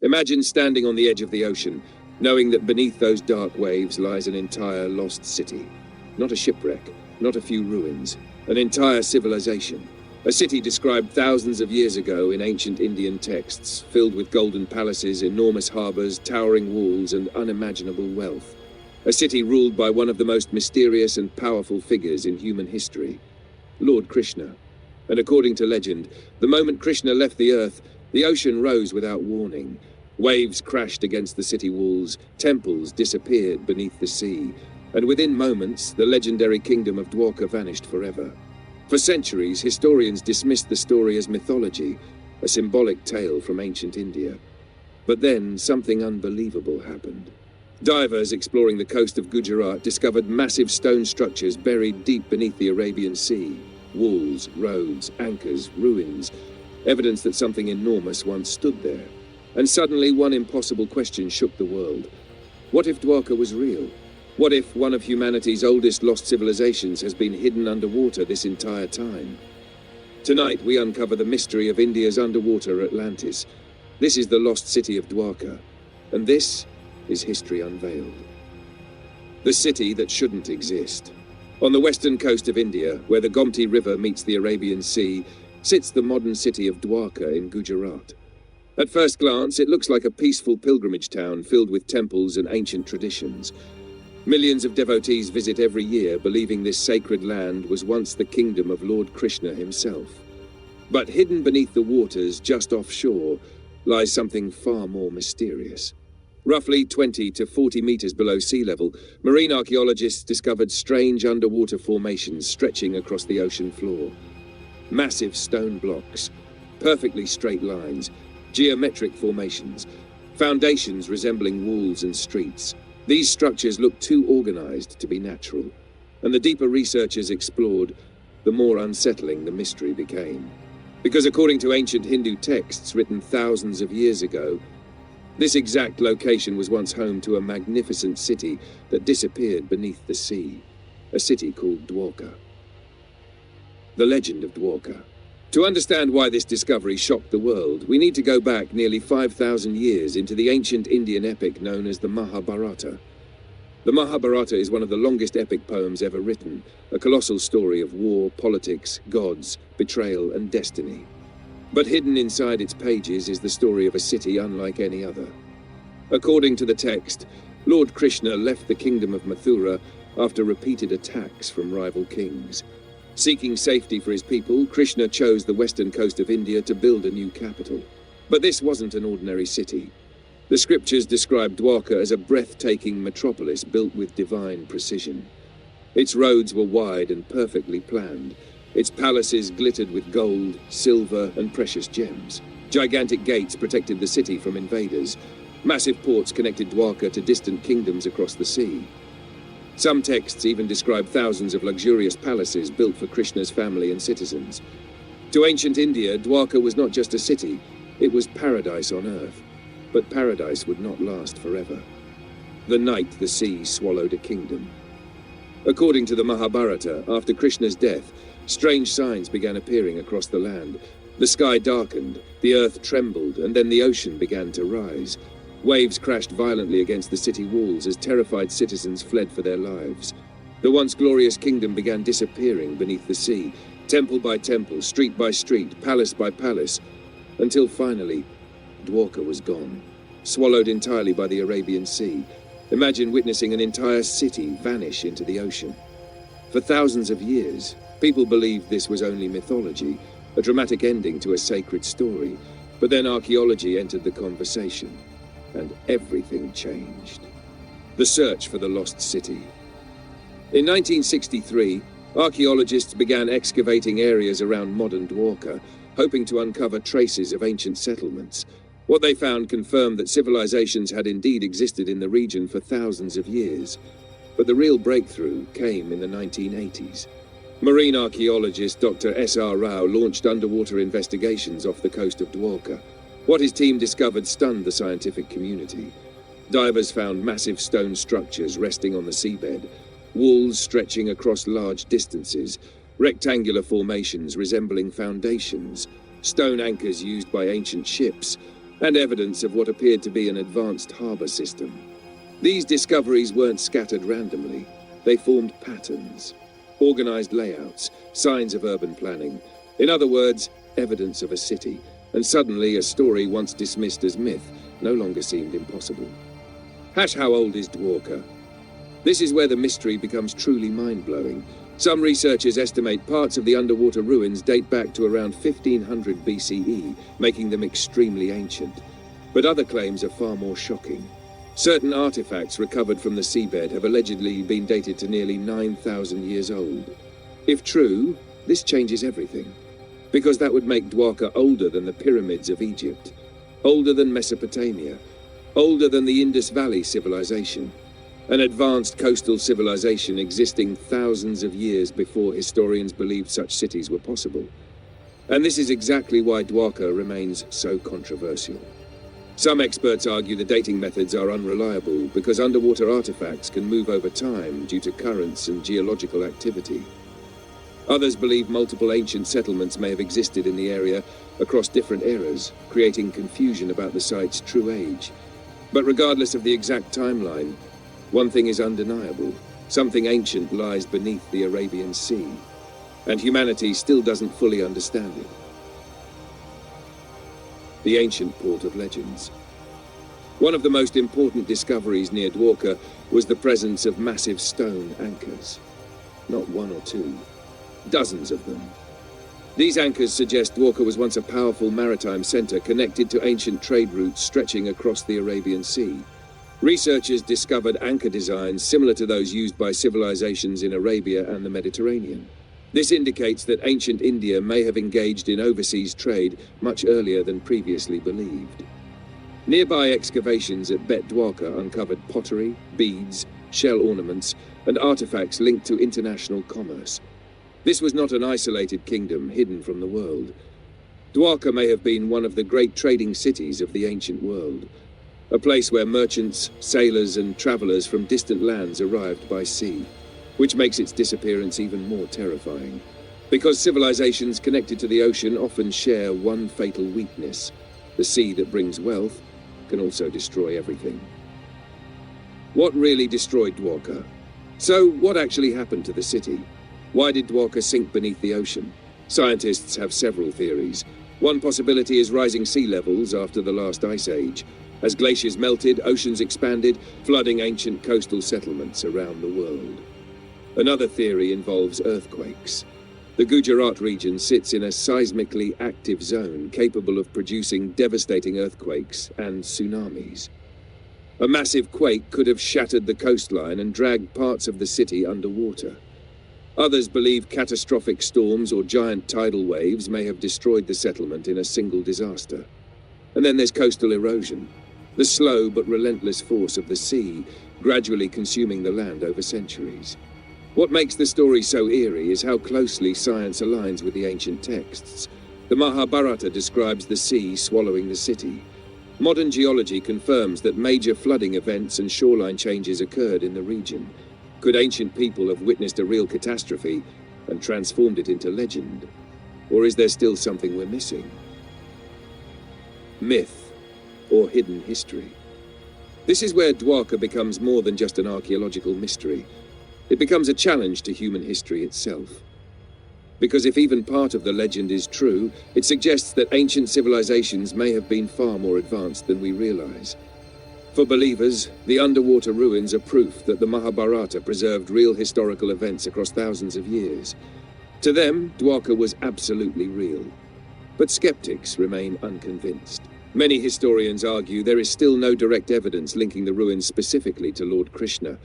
Imagine standing on the edge of the ocean, knowing that beneath those dark waves lies an entire lost city. Not a shipwreck, not a few ruins, an entire civilization. A city described thousands of years ago in ancient Indian texts, filled with golden palaces, enormous harbors, towering walls, and unimaginable wealth. A city ruled by one of the most mysterious and powerful figures in human history, Lord Krishna. And according to legend, the moment Krishna left the earth, the ocean rose without warning. Waves crashed against the city walls, temples disappeared beneath the sea, and within moments, the legendary kingdom of Dwarka vanished forever. For centuries, historians dismissed the story as mythology, a symbolic tale from ancient India. But then, something unbelievable happened. Divers exploring the coast of Gujarat discovered massive stone structures buried deep beneath the Arabian Sea. Walls, roads, anchors, ruins, evidence that something enormous once stood there. And suddenly, one impossible question shook the world. What if Dwarka was real? What if one of humanity's oldest lost civilizations has been hidden underwater this entire time? Tonight, we uncover the mystery of India's underwater Atlantis. This is the lost city of Dwarka, and this is history unveiled. The city that shouldn't exist. On the western coast of India, where the Gomti River meets the Arabian Sea, sits the modern city of Dwarka in Gujarat. At first glance, it looks like a peaceful pilgrimage town filled with temples and ancient traditions. Millions of devotees visit every year, believing this sacred land was once the kingdom of Lord Krishna himself. But hidden beneath the waters just offshore lies something far more mysterious. Roughly 20 to 40 meters below sea level, marine archaeologists discovered strange underwater formations stretching across the ocean floor. Massive stone blocks, perfectly straight lines, geometric formations, foundations resembling walls and streets. These structures looked too organized to be natural, and the deeper researchers explored, the more unsettling the mystery became. Because according to ancient Hindu texts written thousands of years ago, this exact location was once home to a magnificent city that disappeared beneath the sea, a city called Dwarka. The legend of Dwarka. To understand why this discovery shocked the world, we need to go back nearly 5,000 years into the ancient Indian epic known as the Mahabharata. The Mahabharata is one of the longest epic poems ever written, a colossal story of war, politics, gods, betrayal, and destiny. But hidden inside its pages is the story of a city unlike any other. According to the text, Lord Krishna left the kingdom of Mathura after repeated attacks from rival kings. Seeking safety for his people, Krishna chose the western coast of India to build a new capital. But this wasn't an ordinary city. The scriptures describe Dwarka as a breathtaking metropolis built with divine precision. Its roads were wide and perfectly planned. Its palaces glittered with gold, silver, and precious gems. Gigantic gates protected the city from invaders. Massive ports connected Dwarka to distant kingdoms across the sea. Some texts even describe thousands of luxurious palaces built for Krishna's family and citizens. To ancient India, Dwarka was not just a city, it was paradise on earth. But paradise would not last forever. The night the sea swallowed a kingdom. According to the Mahabharata, after Krishna's death, strange signs began appearing across the land. The sky darkened, the earth trembled, and then the ocean began to rise. Waves crashed violently against the city walls as terrified citizens fled for their lives. The once glorious kingdom began disappearing beneath the sea, temple by temple, street by street, palace by palace, until finally, Dwarka was gone, swallowed entirely by the Arabian Sea. Imagine witnessing an entire city vanish into the ocean. For thousands of years, people believed this was only mythology, a dramatic ending to a sacred story. But then archaeology entered the conversation, and everything changed. The search for the lost city. In 1963, archaeologists began excavating areas around modern Dwarka, hoping to uncover traces of ancient settlements. What they found confirmed that civilizations had indeed existed in the region for thousands of years. But the real breakthrough came in the 1980s. Marine archaeologist Dr. S.R. Rao launched underwater investigations off the coast of Dwarka. What his team discovered stunned the scientific community. Divers found massive stone structures resting on the seabed, walls stretching across large distances, rectangular formations resembling foundations, stone anchors used by ancient ships, and evidence of what appeared to be an advanced harbour system. These discoveries weren't scattered randomly. They formed patterns, organised layouts, signs of urban planning. In other words, evidence of a city. And suddenly, a story once dismissed as myth no longer seemed impossible. How old is Dwarka? This is where the mystery becomes truly mind-blowing. Some researchers estimate parts of the underwater ruins date back to around 1500 BCE, making them extremely ancient. But other claims are far more shocking. Certain artifacts recovered from the seabed have allegedly been dated to nearly 9,000 years old. If true, this changes everything. Because that would make Dwarka older than the pyramids of Egypt, older than Mesopotamia, older than the Indus Valley civilization, an advanced coastal civilization existing thousands of years before historians believed such cities were possible. And this is exactly why Dwarka remains so controversial. Some experts argue the dating methods are unreliable because underwater artifacts can move over time due to currents and geological activity. Others believe multiple ancient settlements may have existed in the area across different eras, creating confusion about the site's true age. But regardless of the exact timeline, one thing is undeniable: something ancient lies beneath the Arabian Sea, and humanity still doesn't fully understand it. The ancient port of legends. One of the most important discoveries near Dwarka was the presence of massive stone anchors. Not one or two, dozens of them. These anchors suggest Dwarka was once a powerful maritime center connected to ancient trade routes stretching across the Arabian Sea. Researchers discovered anchor designs similar to those used by civilizations in Arabia and the Mediterranean. This indicates that ancient India may have engaged in overseas trade much earlier than previously believed. Nearby excavations at Bet Dwarka uncovered pottery, beads, shell ornaments, and artifacts linked to international commerce. This was not an isolated kingdom hidden from the world. Dwarka may have been one of the great trading cities of the ancient world, a place where merchants, sailors, and travelers from distant lands arrived by sea, which makes its disappearance even more terrifying. Because civilizations connected to the ocean often share one fatal weakness: the sea that brings wealth can also destroy everything. What really destroyed Dwarka? So, what actually happened to the city? Why did Dwarka sink beneath the ocean? Scientists have several theories. One possibility is rising sea levels after the last ice age. As glaciers melted, oceans expanded, flooding ancient coastal settlements around the world. Another theory involves earthquakes. The Gujarat region sits in a seismically active zone capable of producing devastating earthquakes and tsunamis. A massive quake could have shattered the coastline and dragged parts of the city underwater. Others believe catastrophic storms or giant tidal waves may have destroyed the settlement in a single disaster. And then there's coastal erosion, the slow but relentless force of the sea, gradually consuming the land over centuries. What makes the story so eerie is how closely science aligns with the ancient texts. The Mahabharata describes the sea swallowing the city. Modern geology confirms that major flooding events and shoreline changes occurred in the region. Could ancient people have witnessed a real catastrophe and transformed it into legend? Or is there still something we're missing? Myth or hidden history. This is where Dwarka becomes more than just an archaeological mystery. It becomes a challenge to human history itself. Because if even part of the legend is true, it suggests that ancient civilizations may have been far more advanced than we realize. For believers, the underwater ruins are proof that the Mahabharata preserved real historical events across thousands of years. To them, Dwarka was absolutely real. But skeptics remain unconvinced. Many historians argue there is still no direct evidence linking the ruins specifically to Lord Krishna.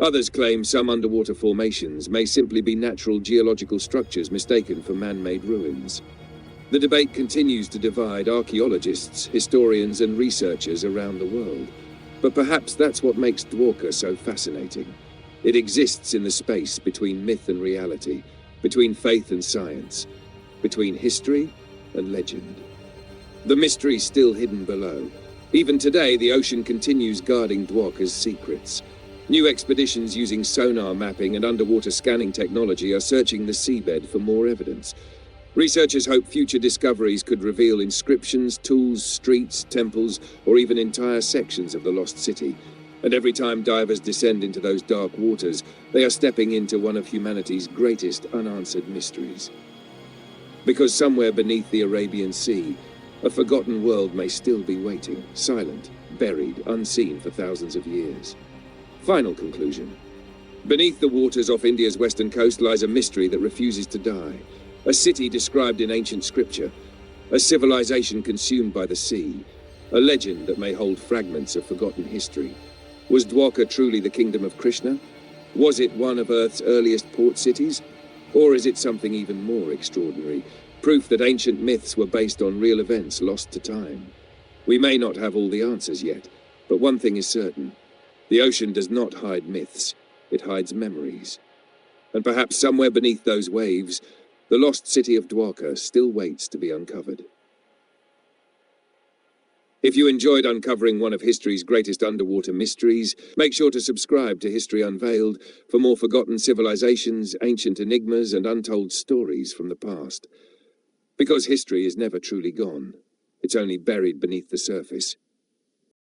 Others claim some underwater formations may simply be natural geological structures mistaken for man-made ruins. The debate continues to divide archaeologists, historians, and researchers around the world. But perhaps that's what makes Dwarka so fascinating. It exists in the space between myth and reality, between faith and science, between history and legend. The mystery's still hidden below. Even today, the ocean continues guarding Dwarka's secrets. New expeditions using sonar mapping and underwater scanning technology are searching the seabed for more evidence. Researchers hope future discoveries could reveal inscriptions, tools, streets, temples, or even entire sections of the lost city. And every time divers descend into those dark waters, they are stepping into one of humanity's greatest unanswered mysteries. Because somewhere beneath the Arabian Sea, a forgotten world may still be waiting, silent, buried, unseen for thousands of years. Final conclusion. Beneath the waters off India's western coast lies a mystery that refuses to die. A city described in ancient scripture. A civilization consumed by the sea. A legend that may hold fragments of forgotten history. Was Dwarka truly the kingdom of Krishna? Was it one of Earth's earliest port cities? Or is it something even more extraordinary? Proof that ancient myths were based on real events lost to time. We may not have all the answers yet, but one thing is certain. The ocean does not hide myths, it hides memories. And perhaps somewhere beneath those waves, the lost city of Dwarka still waits to be uncovered. If you enjoyed uncovering one of history's greatest underwater mysteries, make sure to subscribe to History Unveiled for more forgotten civilizations, ancient enigmas, and untold stories from the past. Because history is never truly gone. It's only buried beneath the surface.